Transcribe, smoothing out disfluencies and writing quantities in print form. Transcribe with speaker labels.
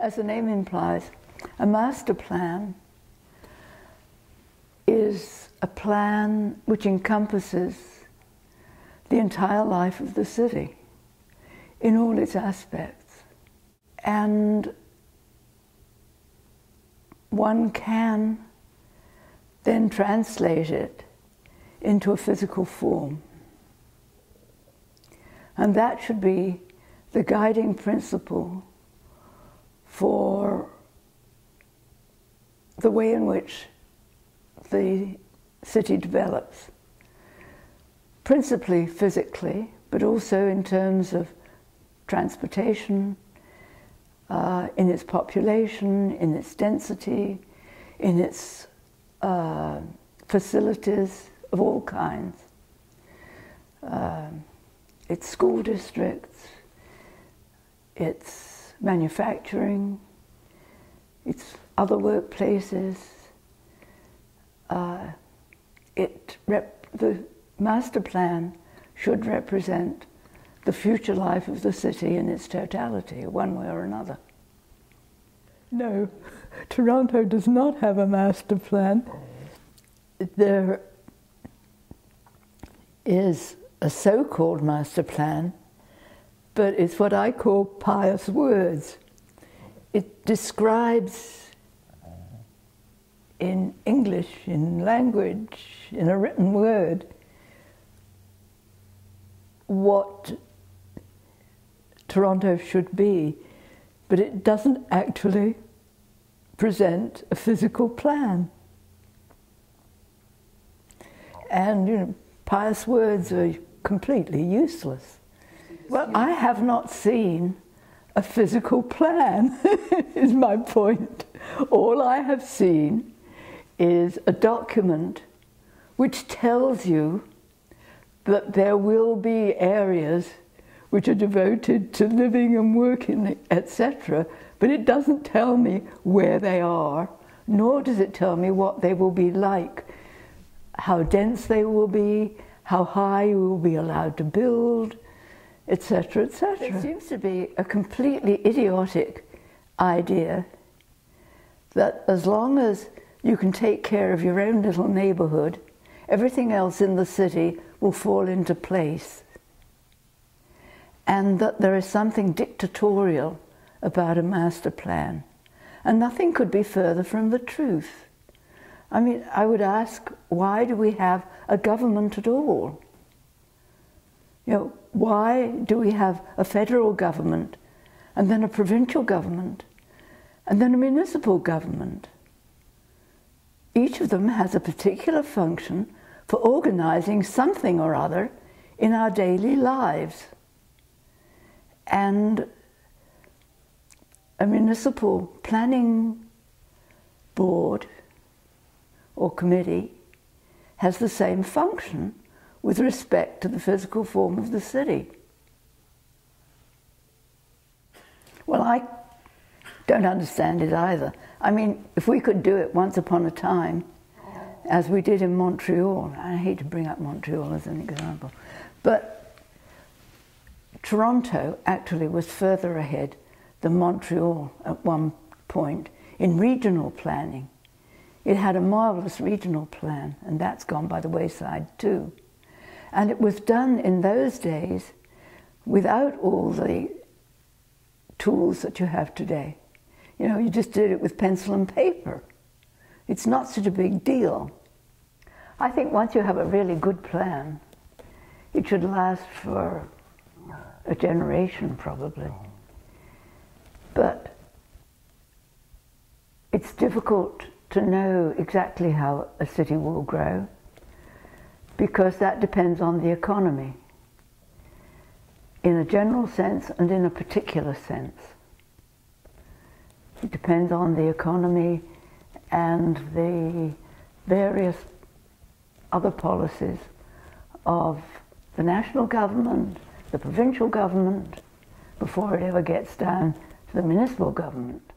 Speaker 1: As the name implies, a master plan is a plan which encompasses the entire life of the city in all its aspects. And one can then translate it into a physical form. And that should be the guiding principle for the way in which the city develops, principally physically, but also in terms of transportation, in its population, in its density, in its facilities of all kinds, its school districts, its manufacturing, its other workplaces. The master plan should represent the future life of the city in its totality, one way or another. No, Toronto does not have a master plan. There is a so-called master plan, but it's what I call pious words. It describes in English, in language, in a written word, what Toronto should be, but it doesn't actually present a physical plan. And, you know, pious words are completely useless. Well, I have not seen a physical plan, is my point. All I have seen is a document which tells you that there will be areas which are devoted to living and working, etc., but it doesn't tell me where they are, nor does it tell me what they will be like, how dense they will be, how high you will be allowed to build, etc., etc. It seems to be a completely idiotic idea that as long as you can take care of your own little neighborhood, everything else in the city will fall into place. And that there is something dictatorial about a master plan. And nothing could be further from the truth. I mean, I would ask, why do we have a government at all? You know, why do we have a federal government, and then a provincial government, and then a municipal government? Each of them has a particular function for organizing something or other in our daily lives. And a municipal planning board or committee has the same function with respect to the physical form of the city. Well, I don't understand it either. I mean, if we could do it once upon a time, as we did in Montreal, I hate to bring up Montreal as an example, but Toronto actually was further ahead than Montreal at one point in regional planning. It had a marvelous regional plan, and that's gone by the wayside too. And it was done in those days without all the tools that you have today. You know, you just did it with pencil and paper. It's not such a big deal. I think once you have a really good plan, it should last for a generation probably. But it's difficult to know exactly how a city will grow, because that depends on the economy, in a general sense and in a particular sense. It depends on the economy and the various other policies of the national government, the provincial government, before it ever gets down to the municipal government.